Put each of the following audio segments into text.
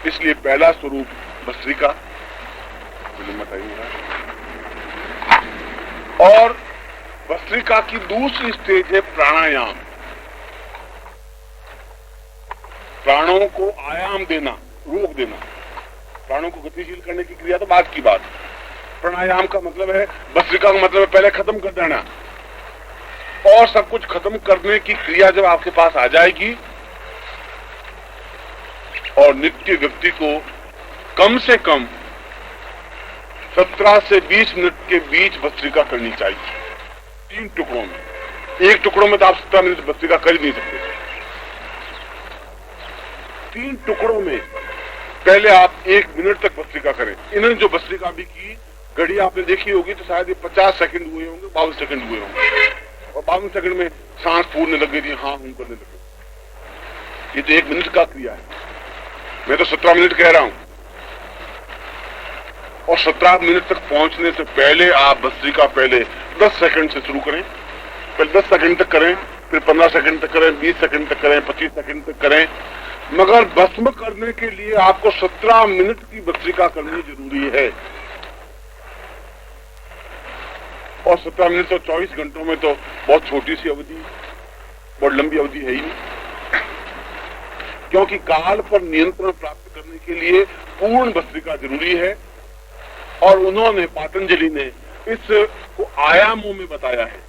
इसलिए पहला स्वरूप भस्त्रिका, और भस्त्रिका की दूसरी स्टेज है प्राणायाम। प्राणों को आयाम देना, रोक देना। प्राणों को गतिशील करने की क्रिया तो बाद की बात। प्राणायाम का मतलब है, भस्त्रिका का मतलब है पहले खत्म कर देना। और सब कुछ खत्म करने की क्रिया जब आपके पास आ जाएगी, और नित्य व्यक्ति को कम से कम 17 से 20 मिनट के बीच भस्त्रिका करनी चाहिए, 3 टुकड़ों में। एक टुकड़ों में तो आप 17 मिनट भस्त्रिका कर ही नहीं सकते। 3 टुकड़ों में पहले आप 1 मिनट तक भस्त्रिका करें। इन्होंने जो भस्त्रिका भी की, घड़ी आपने देखी होगी तो शायद ये 50 सेकंड हुए होंगे, 52 सेकंड हुए होंगे, और 52 सेकंड में सांस फूलने लग गई, हाँ हूं करने लगे। ये तो 1 मिनट का क्रिया है। मैं तो 17 मिनट कह रहा हूं। और 17 मिनट तक पहुंचने से पहले आप भस्त्रिका पहले 10 सेकंड से शुरू करें। पहले 10 सेकंड तक करें, फिर 15 सेकंड तक करें, 20 सेकंड तक करें, 25 सेकंड तक करें। मगर भस्म करने के लिए आपको 17 मिनट की भस्त्रिका करनी जरूरी है। और 17 मिनट तो 24 घंटों में तो बहुत छोटी सी अवधि, बहुत लंबी अवधि है ही नहीं। क्योंकि काल पर नियंत्रण प्राप्त करने के लिए पूर्ण भस्त्रिका जरूरी है। और उन्होंने, पातंजलि ने, इसको आयामों में बताया है।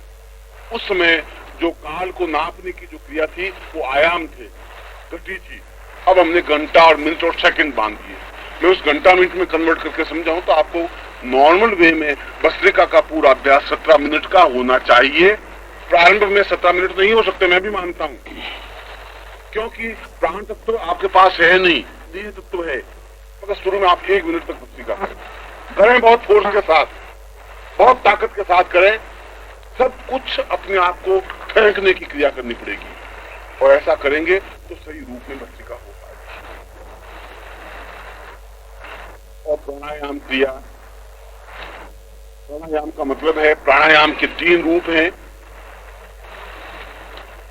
उस समय जो काल को नापने की जो क्रिया थी वो आयाम थे, गति थी। अब हमने घंटा और मिनट और सेकंड बांध दिए। मैं उस घंटा मिनट में कन्वर्ट करके समझाऊं तो आपको नॉर्मल वे में भस्त्रिका का पूरा अभ्यास 17 मिनट का होना चाहिए। प्रारंभ में 17 मिनट नहीं हो सकते, मैं भी मानता हूं, क्योंकि प्राण तत्व तो आपके पास है नहीं, देह तत्व तो है। मगर शुरू में आप 1 मिनट तक भस्त्रिका करें, बहुत फोर्स के साथ, बहुत ताकत के साथ करें। सब कुछ अपने आप को फेंकने की क्रिया करनी पड़ेगी, और ऐसा करेंगे तो सही रूप में भस्त्रिका हो पाएगी। और प्राणायाम क्रिया, प्राणायाम का मतलब है, प्राणायाम के 3 रूप हैं,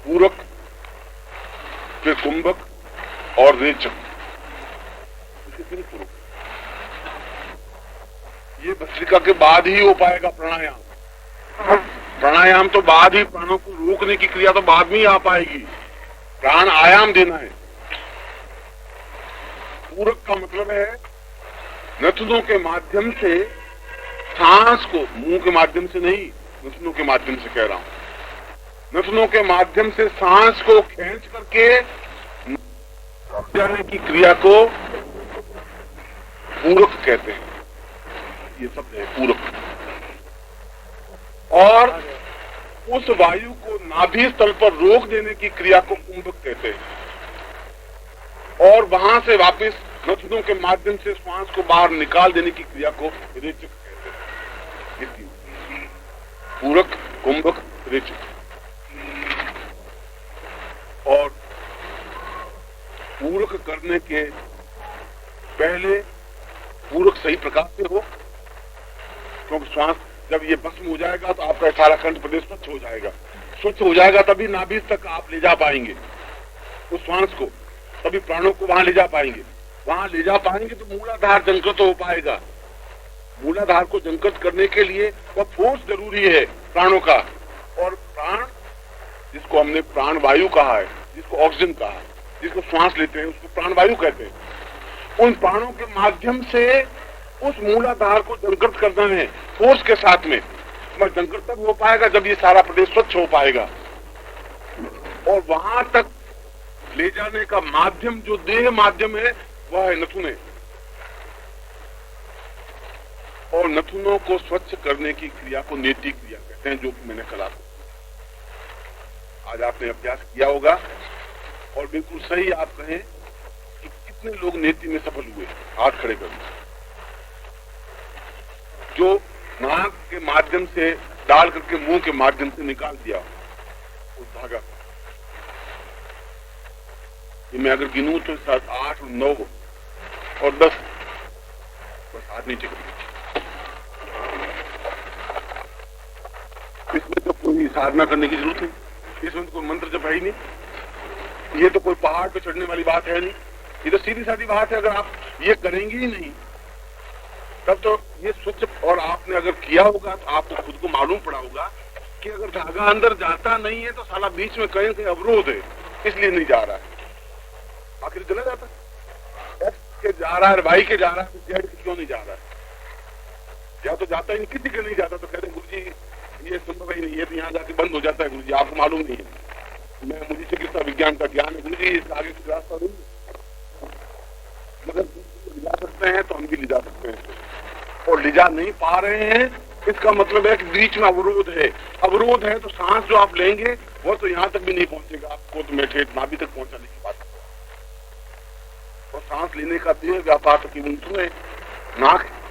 पूरक, फिर कुंभक और रेचक। ये भस्त्रिका के बाद ही हो पाएगा प्राणायाम। प्राणायाम तो बाद ही, प्राणों को रोकने की क्रिया तो बाद में ही आ पाएगी। प्राण आयाम देना है। पूरक का मतलब है नथनों के माध्यम से सांस को, मुंह के माध्यम से नहीं, नथनों के माध्यम से कह रहा हूं, नथनों के माध्यम से सांस को खींच करके जाने की क्रिया को पूरक कहते हैं। ये सब है पूरक। और उस वायु को नाभि स्थल पर रोक देने की क्रिया को कुंभक कहते हैं। और वहां से वापस नथनों के माध्यम से श्वास को बाहर निकाल देने की क्रिया को रेचक कहते हैं। पूरक, कुंभक, रेचक। और पूरक करने के पहले पूरक सही प्रकार से हो, क्योंकि श्वास जब ये भस्म हो जाएगा तो आपका सारा कंठ प्रदेश स्वच्छ हो जाएगा। स्वच्छ हो जाएगा तभी नाभि तक आप ले जा पाएंगे उस श्वास को, तभी प्राणों को वहां ले जा पाएंगे। वहां ले जा पाएंगे तो मूलाधार जंकृत हो पाएगा। मूलाधार को जंकृत करने के लिए वह फोर्स जरूरी है प्राणों का। और प्राण, जिसको हमने प्राण वायु कहा है, जिसको ऑक्सीजन कहा है, जिसको श्वास लेते हैं उसको प्राण वायु कहते हैं, उन प्राणों के माध्यम से उस मूलाधार को जंकृत करना है फोर्स के साथ में। मगर जंकृत तब हो पाएगा जब ये सारा प्रदेश स्वच्छ हो पाएगा। और वहां तक ले जाने का माध्यम, जो देह माध्यम है, वह है नथुने। और नथुनों को स्वच्छ करने की क्रिया को नेति क्रिया कहते हैं, जो कि मैंने कल आपको, आज आपने अभ्यास किया होगा। और बिल्कुल सही आप कहें कि कितने लोग नेति में सफल हुए, हाथ खड़े कर। जो नाक के माध्यम से डाल करके मुंह के माध्यम से निकाल दिया उस धागा, ये मैं अगर गिनूं तो 7, 8, 9 और 10, बस हाथ नीचे कर। इसमें तो कोई साधना करने की जरूरत नहीं, इसमें तो कोई मंत्र जप है ही नहीं, ये तो कोई पहाड़ पे चढ़ने वाली बात है नहीं, ये तो सीधी सादी बात है। अगर आप ये करेंगे ही नहीं तब तो ये स्वच्छ, और आपने अगर किया होगा तो आपको खुद को मालूम पड़ा होगा कि अगर धागा अंदर जाता नहीं है तो साला बीच में कहीं कहीं अवरोध है, इसलिए नहीं जा रहा है। आखिर चला जाता एक्स के जा रहा है, वाई के जा रहा है, जेड के क्यों नहीं जा रहा है? या तो जाता ही नहीं, किसी के नहीं जाता तो कहते गुरु जी ये संभव ही नहीं है, तो यहाँ जाके बंद हो जाता है। गुरु जी आपको मालूम नहीं है, मैं मुझे चिकित्सा विज्ञान का ज्ञान है, गुरु जी आगे कुछ रास्ता नहीं है। मगर ले जा सकते हैं तो हम भी ले जा सकते हैं, और ले जा नहीं पा रहे हैं इसका मतलब है कि बीच में अवरोध है। अवरोध है तो सांस जो आप लेंगे वो तो यहाँ तक भी नहीं पहुंचेगा, आपको तो मैं ठेठ नाभि तक पहुंचाने की बात। और सांस लेने का देह व्यापार तो केवल है, नाक है।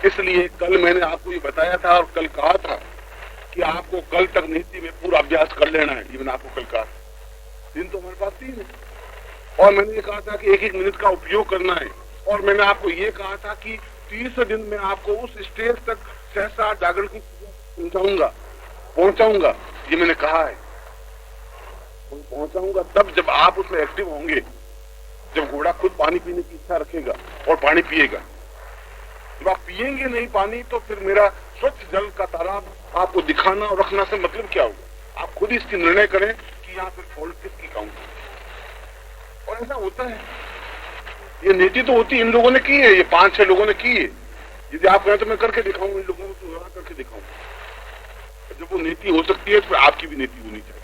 इसलिए कल मैंने आपको ये बताया था और कल कहा था कि आपको कल तक नीति में पूरा अभ्यास कर लेना है। ये मैंने आपको कल कहा, दिन तो हमारे पास 3 है, और मैंने ये कहा था कि 1-1 मिनट का उपयोग करना है। और मैंने आपको ये कहा था कि 30 दिन में आपको उस स्टेज तक सहसा जागरण की पहुंचाऊंगा। ये मैंने कहा है, पहुंचाऊंगा तब जब आप उसमें एक्टिव होंगे, जब घोड़ा खुद पानी पीने की इच्छा रखेगा और पानी पिएगा। जब आप पिएंगे नहीं पानी तो फिर मेरा स्वच्छ जल का तालाब आपको दिखाना और रखना से मतलब क्या होगा? आप खुद इसकी निर्णय करें कि यहाँ फिर फॉल्ट किसकी काउंट। और ऐसा होता है, ये नीति तो होती इन लोगों ने की है, ये 5-6 लोगों ने की है। यदि आप कहें तो मैं करके दिखाऊं, इन लोगों को तो करके दिखाऊं। जब वो नीति हो सकती है तो आपकी भी नीति होनी चाहिए।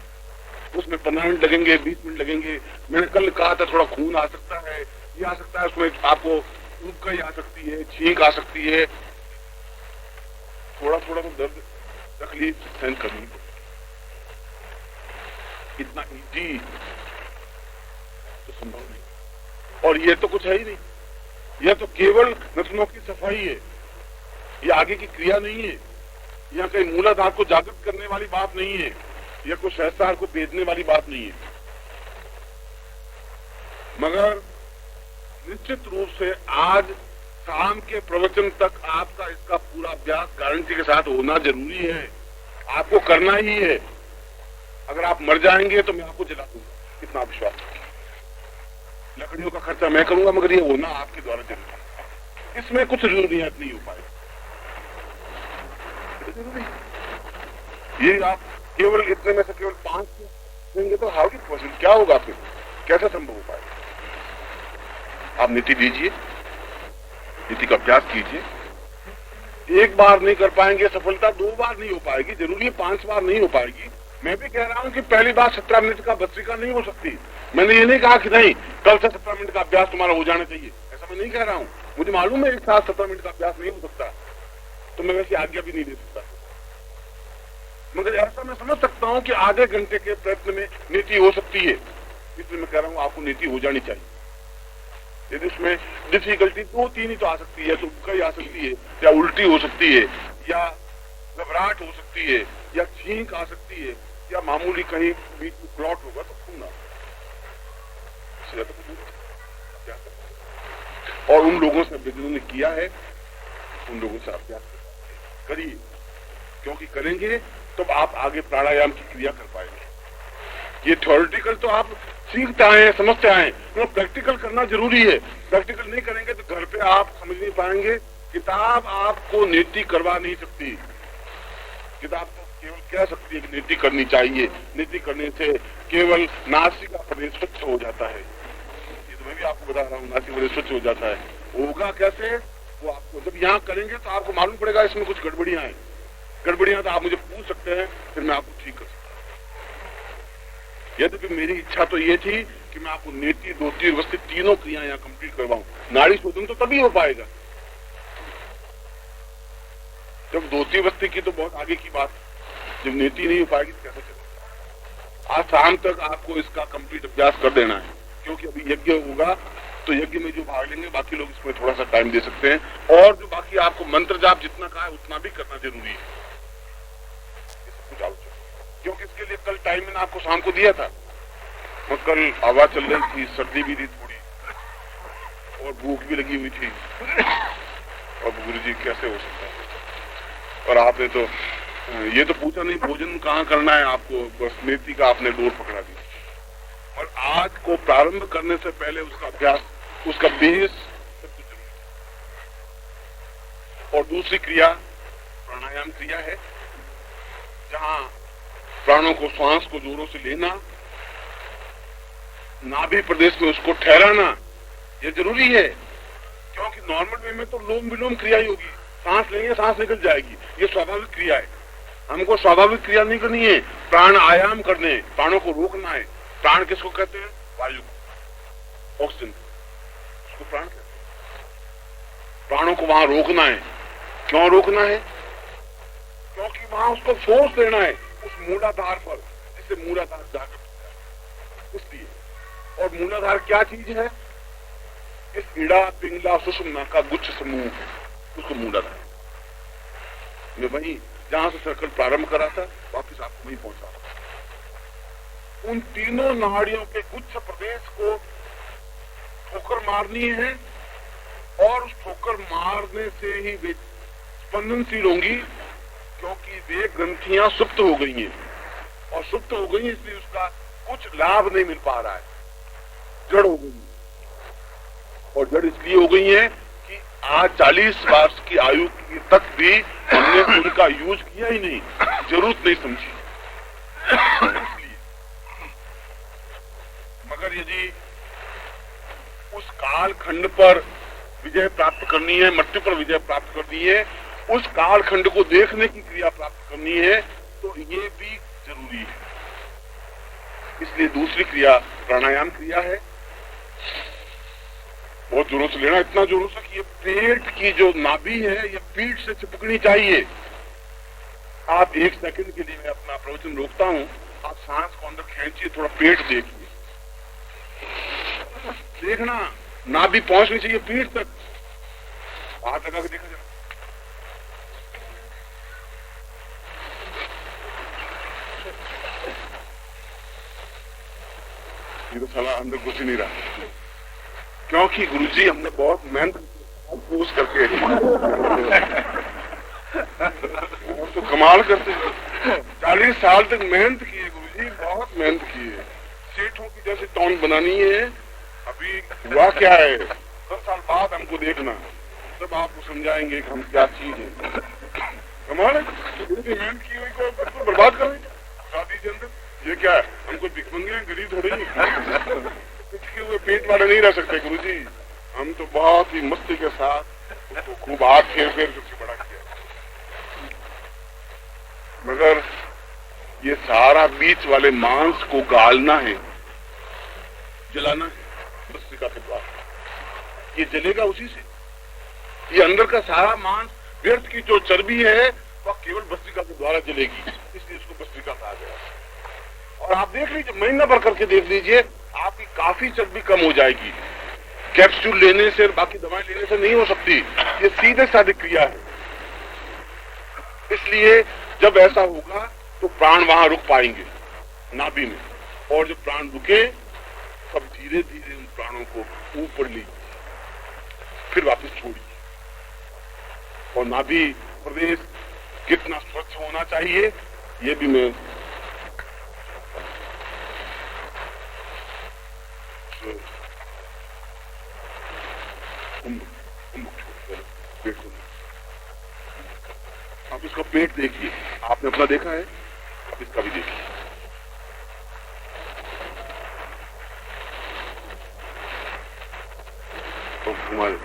उसमें 15 मिनट लगेंगे, 20 मिनट लगेंगे। मैंने कल कहा था थोड़ा खून आ सकता है, ये आ सकता है, उसमें आपको उबकाई आ सकती है, छींक आ सकती है, थोड़ा थोड़ा तो दर्द तकलीफ सहन करनी पड़ेगी। इतना ईजी तो संभव नहीं। और ये तो कुछ है ही नहीं, यह तो केवल नसों की सफाई है, ये आगे की क्रिया नहीं है। यहाँ कहीं मूलाधार को जागृत करने वाली बात नहीं है, या कोई सहस्त्रार को भेजने वाली बात नहीं है। मगर निश्चित रूप से आज शाम के प्रवचन तक आपका इसका पूरा अभ्यास गारंटी के साथ होना जरूरी है, आपको करना ही है। अगर आप मर जाएंगे तो मैं आपको जला दूंगा, कितना विश्वास रखिए। लकड़ियों का खर्चा मैं करूंगा, मगर ये होना आपके द्वारा जरूरी है। इसमें कुछ रियायत नहीं हो पाएगी। ये आप केवल इतने में से केवल 5 देंगे तो हाउ इट पॉसिबल, क्या होगा फिर, कैसे संभव हो पाएगा? आप नीति दीजिए, नीति का अभ्यास कीजिए। 1 बार नहीं कर पाएंगे सफलता, 2 बार नहीं हो पाएगी, जरूरी 5 बार नहीं हो पाएगी। मैं भी कह रहा हूं कि पहली बार 17 मिनट का भस्त्रिका नहीं हो सकती। मैंने ये नहीं कहा कि नहीं कल से 17 मिनट का अभ्यास तुम्हारा हो जाना चाहिए, ऐसा मैं नहीं कह रहा हूं। मुझे मालूम है एक साथ 17 मिनट का अभ्यास नहीं हो सकता, तो मैं वैसी आज्ञा भी नहीं दे सकता। मगर ऐसा मैं समझ सकता हूं कि आधे घंटे के प्रयत्न में नीति हो सकती है, इसलिए मैं कह रहा हूं आपको नीति हो जानी चाहिए। यदि उसमें डिफिकल्टी 2-3 ही तो आ सकती है, तो उबकाई आ सकती है, या उल्टी हो सकती है, या घबराहट हो सकती है, या छींक आ सकती है, या मामूली कहीं बीच में प्लॉट होगा तो खून आ। और उन लोगों से जिन्होंने किया है उन लोगों से अभ्यास करिए, क्योंकि करेंगे तो आप आगे प्राणायाम की क्रिया कर पाएंगे। ये थ्योरेटिकल तो आप सीखते आए, समझते आए, मतलब प्रैक्टिकल करना जरूरी है। प्रैक्टिकल नहीं करेंगे तो घर पे आप समझ नहीं पाएंगे। किताब आपको नीति करवा नहीं सकती। किताब तो केवल कह सकती है कि नीति करनी चाहिए, नीति करने से केवल नासिक का प्रदेश स्वच्छ हो जाता है। ये तो मैं भी आपको बता रहा हूँ, नासिक प्रदेश स्वच्छ हो जाता है। होगा कैसे, वो आपको जब यहाँ करेंगे तो आपको मालूम पड़ेगा इसमें कुछ गड़बड़ियां हैं। गड़बड़ियां तो आप मुझे पूछ सकते हैं, फिर मैं आपको ठीक कर सकता हूँ। यद्यपि मेरी इच्छा तो ये थी कि मैं आपको नीति, दोती, व्यवस्थित तीनों क्रिया यहाँ कंप्लीट करवाऊं। नाड़ी शोधन तो तभी हो पाएगा जब दोती वस्ती की तो बहुत आगे की बात, जब नीति नहीं हो पाएगी तो कैसे चलेगा। आज शाम तक आपको इसका कंप्लीट अभ्यास कर देना है, क्योंकि अभी यज्ञ होगा तो यज्ञ में जो भाग लेंगे बाकी लोग इसमें थोड़ा सा टाइम दे सकते हैं, और जो बाकी आपको मंत्र जाप जितना कहा है उतना भी करना जरूरी है। क्योंकि इसके लिए कल टाइम मैंने आपको शाम को दिया था, और कल हवा चल रही थी, सर्दी भी थी थोड़ी, और भूख भी लगी हुई थी। और गुरुजी कैसे हो सकता है, और आपने तो ये तो पूछा नहीं भोजन कहाँ करना है आपको, बस नीति का आपने डोर पकड़ा दिया। और आज को प्रारंभ करने से पहले उसका अभ्यास, उसका बेस सब कुछ जरूरी है। और दूसरी क्रिया प्राणायाम क्रिया है, जहां प्राणों को, श्वास को जोरों से लेना, नाभि प्रदेश में उसको ठहराना, ये जरूरी है। क्योंकि नॉर्मल वे में तो लोम विलोम क्रिया ही होगी, सांस लेंगे सांस निकल जाएगी, ये स्वाभाविक क्रिया है। हमको स्वाभाविक क्रिया नहीं करनी है, प्राण आयाम करने, प्राणों को रोकना है। प्राण किसको कहते हैं? वायु, ऑक्सीजन, उसको प्राण कहते हैं। प्राणों को वहां रोकना है। क्यों रोकना है? क्योंकि वहां उसको फोर्स देना है उस मूलाधार पर, जिससे मूलाधार जागृत होता है, इसलिए। और मूलाधार क्या चीज है? इस इड़ा पिंगला सुषुम्ना का गुच्छ समूह है, उसको मूलाधार। मैं वही जहां से सर्कल प्रारंभ करा था, वापिस आपको वहीं पहुंचा। उन तीनों नाड़ियों के गुच्छ प्रदेश को ठोकर मारनी है, और उस ठोकर मारने से ही वे स्पंदनशील होंगी, क्योंकि वे ग्रंथियां सुप्त हो गई हैं। और सुप्त हो गई इसलिए उसका कुछ लाभ नहीं मिल पा रहा है, जड़ हो गई। और जड़ इसलिए हो गई है कि आज 40 वर्ष की आयु तक भी हमने उनका यूज किया ही नहीं, जरूरत नहीं समझी। इसलिए मगर यदि उस काल खंड पर विजय प्राप्त करनी है, मृत्यु पर विजय प्राप्त करनी है, उस काल खंड को देखने की क्रिया प्राप्त करनी है, तो ये भी जरूरी है। इसलिए दूसरी क्रिया प्राणायाम क्रिया है। बहुत जोरों से लेना, इतना जोरों से कि ये पेट की जो नाभि है ये पीठ से चिपकनी चाहिए। आप 1 सेकंड के लिए मैं अपना प्रवचन रोकता हूं, आप सांस को अंदर खींचिए, थोड़ा पेट देखिए, देखना नाभि पहुंचनी चाहिए पीठ तक। हाथ लगा के देखा जाए, ये तो साला अंदर घुस ही नहीं रहा, क्योंकि गुरुजी हमने बहुत मेहनत पूछ करके तो कमाल करते हैं। 40 साल तक मेहनत की है गुरुजी, बहुत मेहनत की है। सेठों की जैसे टॉन बनानी है। अभी हुआ क्या है, 10 साल बाद हमको देखना, तब आपको समझाएंगे कि हम क्या चीज है। कमाल है, मेहनत की हुई को बिल्कुल बर्बाद करेंगे शादी के अंदर। ये क्या है, हमको भिखमंगे गरीब थोड़ी पिछके हुए पेट वाले नहीं रह सकते गुरुजी। हम तो बहुत ही मस्ती के साथ उसको खूब हाथ फेर फेर करके बड़ा किया, मगर ये सारा बीच वाले मांस को गालना है, जलाना है भस्त्रिका के द्वारा। ये जलेगा उसी से। ये अंदर का सारा मांस, व्यर्थ की जो चर्बी है वह केवल भस्त्रिका के द्वारा जलेगी, इसलिए इसको भस्त्रिका कहा गया। और आप देख लीजिए, महीना भर करके देख लीजिए, आपकी काफी चर्बी कम हो जाएगी। कैप्सूल लेने से, बाकी दवाएं लेने से नहीं हो सकती, ये सीधे साधे क्रिया है। इसलिए जब ऐसा होगा तो प्राण वहां रुक पाएंगे नाभि में, और जब प्राण रुके तब धीरे धीरे उन प्राणों को ऊपर लीजिए, फिर वापस छोड़िए। और नाभि प्रदेश कितना स्वच्छ होना चाहिए ये भी मैं पेट को, आप इसका पेट देखिए, आपने अपना देखा है, आप इसका भी देखिए। तो हमारे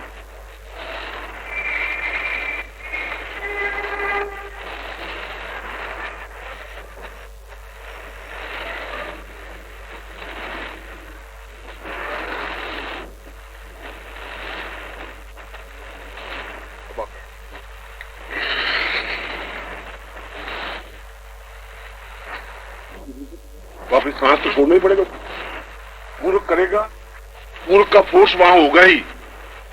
वापिस सांस तो छोड़ना ही पड़ेगा। पूर्व करेगा, पूर्व का फोर्स वहां होगा ही।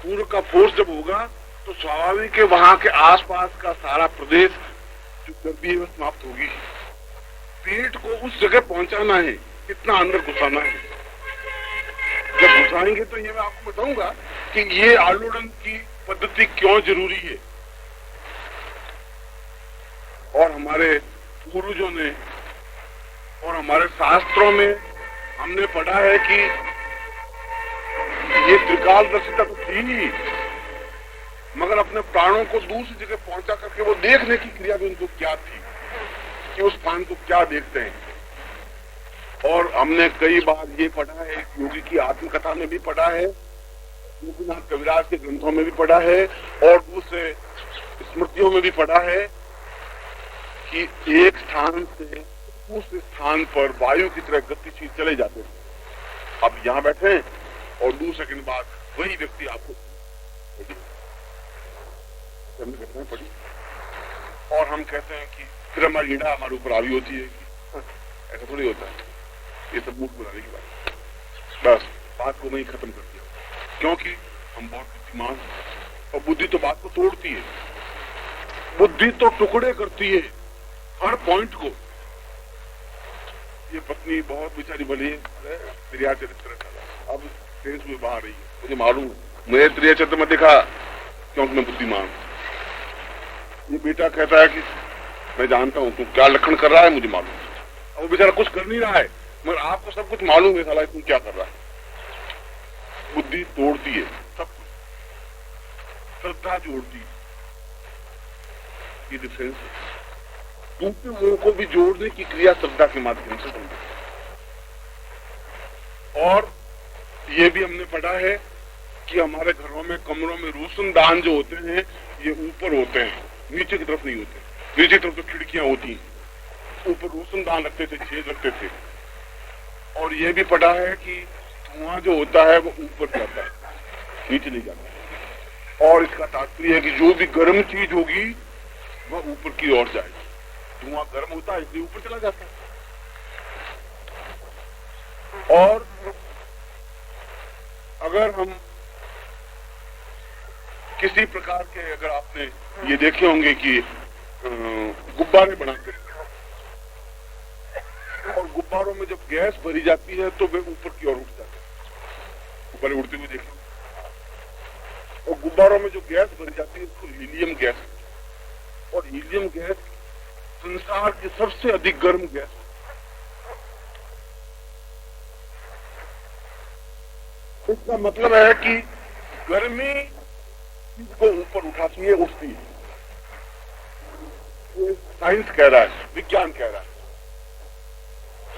पूर्व का फोर्स जब होगा तो स्वाभाविक है वहां के आसपास का सारा प्रदेश जो चर्बी है वह समाप्त होगी। पेट को उस जगह पहुंचाना है, कितना अंदर घुसाना है। जब घुसाएंगे तो ये मैं आपको बताऊंगा कि ये आलोड़न की पद्धति क्यों जरूरी है। और हमारे पूर्वजों ने और हमारे शास्त्रों में हमने पढ़ा है कि ये त्रिकालदर्शिता तो थी, मगर अपने प्राणों को दूसरी जगह पहुंचा करके वो देखने की क्रिया भी उनको क्या थी कि उस स्थान को क्या देखते हैं। और हमने कई बार ये पढ़ा है, योगी की आत्मकथा में भी पढ़ा है, गोपीनाथ कविराज के ग्रंथों में भी पढ़ा है और दूसरे स्मृतियों में भी पढ़ा है कि एक स्थान से दूसरे स्थान पर वायु की तरह गतिशील चले जाते हैं। अब यहां बैठे और 2 सेकंड बाद वही व्यक्ति आपको घटना पड़ी और हम कहते हैं कि फिर हमारी ईड़ा हमारे ऊपर हावी होती है कि ऐसा थोड़ी होता है। ये सब मूठ बनाने की बात, बस बात को नहीं खत्म कर दिया, क्योंकि हम बहुत बुद्धिमान और बुद्धि तो बात को तोड़ती है, बुद्धि तो टुकड़े करती है हर पॉइंट को। ये पत्नी बहुत बेचारी बनी है, प्रिया चरित्र अब फेस में बाहर रही है, मुझे मालूम है, मुझे प्रिया चरित्र में दिखा क्योंकि मैं बुद्धिमान। ये बेटा कहता है कि मैं जानता हूं तू क्या लक्षण कर रहा है, मुझे मालूम है। अब वो बेचारा कुछ कर नहीं रहा है, मगर आपको सब कुछ मालूम है साला तुम क्या कर रहा है। बुद्धि तोड़ती है सब कुछ, श्रद्धा जोड़ती है, ये डिफरेंस है। टूटे मुंह को भी जोड़ने की क्रिया श्रद्धा के माध्यम से होती है। और ये भी हमने पढ़ा है कि हमारे घरों में कमरों में रोशनदान जो होते हैं ये ऊपर होते हैं, नीचे की तरफ नहीं होते। नीचे की तरफ तो खिड़कियां होती हैं, ऊपर रोशनदान रखते थे, छेद रखते थे। और ये भी पढ़ा है कि धुआं जो होता है वो ऊपर जाता है, नीचे नहीं जाता। और इसका तात्पर्य है कि जो भी गर्म चीज होगी वह ऊपर की ओर जाएगी। धुआं गर्म होता है इसलिए ऊपर चला जाता है। और अगर हम किसी प्रकार के, अगर आपने ये देखे होंगे कि गुब्बारे बनाते हैं और गुब्बारों में जब गैस भरी जाती है तो वे ऊपर की ओर उठ जाते हैं, गुब्बारे उड़ते हुए देखे। और गुब्बारों में जो गैस भरी जाती है उसको हीलियम गैस, और हीलियम गैस संसार की सबसे अधिक गर्म गैस। इसका मतलब है कि गर्मी को ऊपर उठाती है, उठती है। ये साइंस कह रहा है, विज्ञान कह रहा है।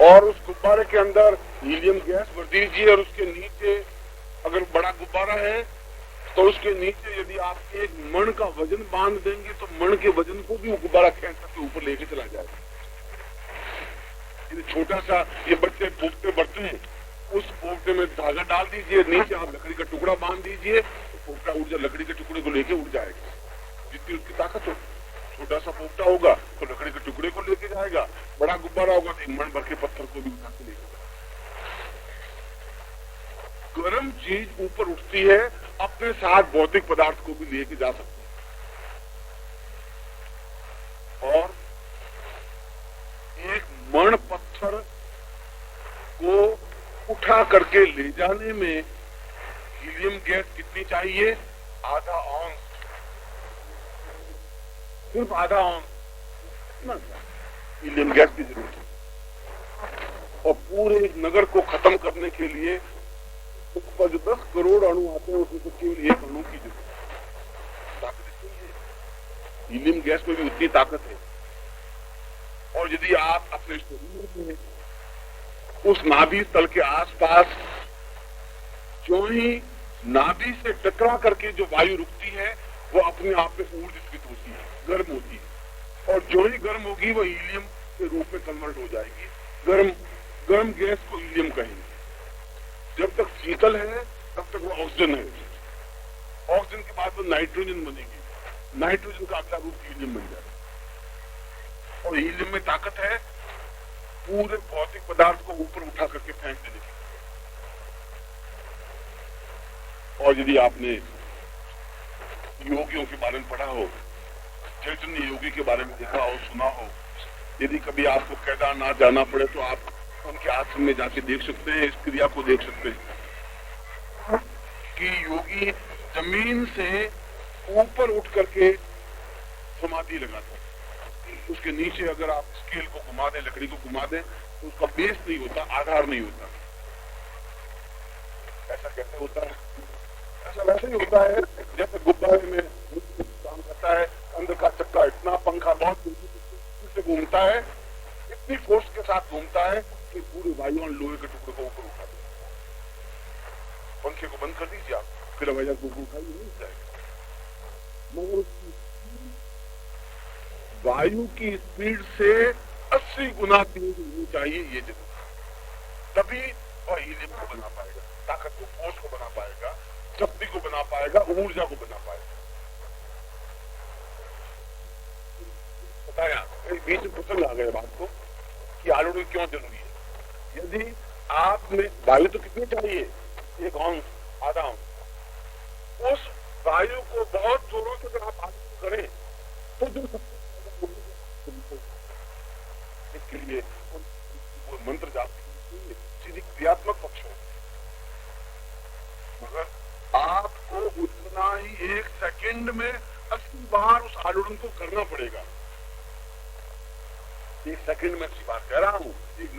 और उस गुब्बारे के अंदर हीलियम गैस भर दीजिए और उसके नीचे अगर बड़ा गुब्बारा है तो उसके नीचे यदि आप एक मण का वजन बांध देंगे तो मण के वजन को भी वो गुब्बारा खींच करके ऊपर लेके चला जाएगा। ये छोटा सा, ये बच्चे पोपटे बढ़ते हैं, उस पोपटे में धागा डाल दीजिए, नीचे आप लकड़ी का टुकड़ा बांध दीजिए, तो पोपटा उड़ जाए, लकड़ी के टुकड़े को लेके उड़ जाएगा। जितनी उसकी ताकत हो, छोटा सा पोपटा होगा तो लकड़ी के टुकड़े को लेके जाएगा, बड़ा गुब्बारा होगा तो मण भर के पत्थर को भी उठा के लेके जाएगा। गर्म चीज ऊपर उठती है, अपने साथ भौतिक पदार्थ को भी लेके जा सकती है। और एक मण पत्थर को उठा करके ले जाने में हीलियम गैस कितनी चाहिए? आधा औंस, सिर्फ आधा औंस हीलियम गैस की जरूरत है। और पूरे नगर को खत्म करने के लिए उस पर जो 10 करोड़ अणु आते हैं उसमें तो केवल एक अणु की जरूरत है। ताकत इतनी है, हीलियम गैस में भी उतनी ताकत है। और यदि आप अपने शरीर में उस नाभि तल के आसपास जो ही नाभि से टकरा करके जो वायु रुकती है वो अपने आप में ऊर्जित होती है, गर्म होती है। और जो ही गर्म होगी वो हीलियम के रूप में कन्वर्ट हो जाएगी। गर्म गैस को हीलियम कहेंगे। जब तक शीतल है तब तक वो ऑक्सीजन है। ऑक्सीजन के बाद वो नाइट्रोजन बनेगी, नाइट्रोजन का अगला रूप हीलियम बन जाएगा। और हीलियम में ताकत है पूरे भौतिक पदार्थ को ऊपर उठा करके फेंक देने की। और यदि आपने योगियों के बारे में पढ़ा हो, चैतन्य योगी के बारे में देखा हो, सुना हो, यदि कभी आपको केदारनाथ जाना पड़े तो आप उनके आश्रम में जाके देख सकते हैं, इस क्रिया को देख सकते हैं कि योगी जमीन से ऊपर उठ करके समाधि लगाता है। उसके नीचे अगर आप स्केल को घुमा दें, लकड़ी को घुमा दें तो उसका बेस नहीं होता, आधार नहीं होता। ऐसा कैसे होता है? अच्छा वैसे ही होता है जैसे गुब्बारे में काम करता है, अंदर का चक्का इतना पंखा बहुत से घूमता है, इतनी फोर्स के साथ घूमता है कि पूरे वायुमंडल लोहे के टुकड़े को ऊपर उठा देता है। पंखे को बंद कर दीजिए आप, फिर हवाई जहाज को उठाइए नहीं जाएगा। मगर वायु की स्पीड से 80 गुना तेज होनी चाहिए ये जरूर, तभी वह हीलियम को बना पाएगा, ताकत को, फोर्स को बना पाएगा, शक्ति को बना पाएगा, ऊर्जा को बना पाएगा। बताया बीच में प्रसंग आ गया बात को कि आलोड़न क्यों जरूरी है। यदि आप में वायु तो कितनी चाहिए, 1 अंश, आधा अंश, उस वायु को बहुत जोरों से अगर आप आलोड़न करें तो जो इसके लिए वो मंत्र जाप सीधी क्रियात्मक पक्ष है, मगर आपको उतना ही 1 सेकंड में 80 बार उस आलोड़न को करना पड़ेगा। 1 सेकंड में 80 बार कह रहा हूं, 1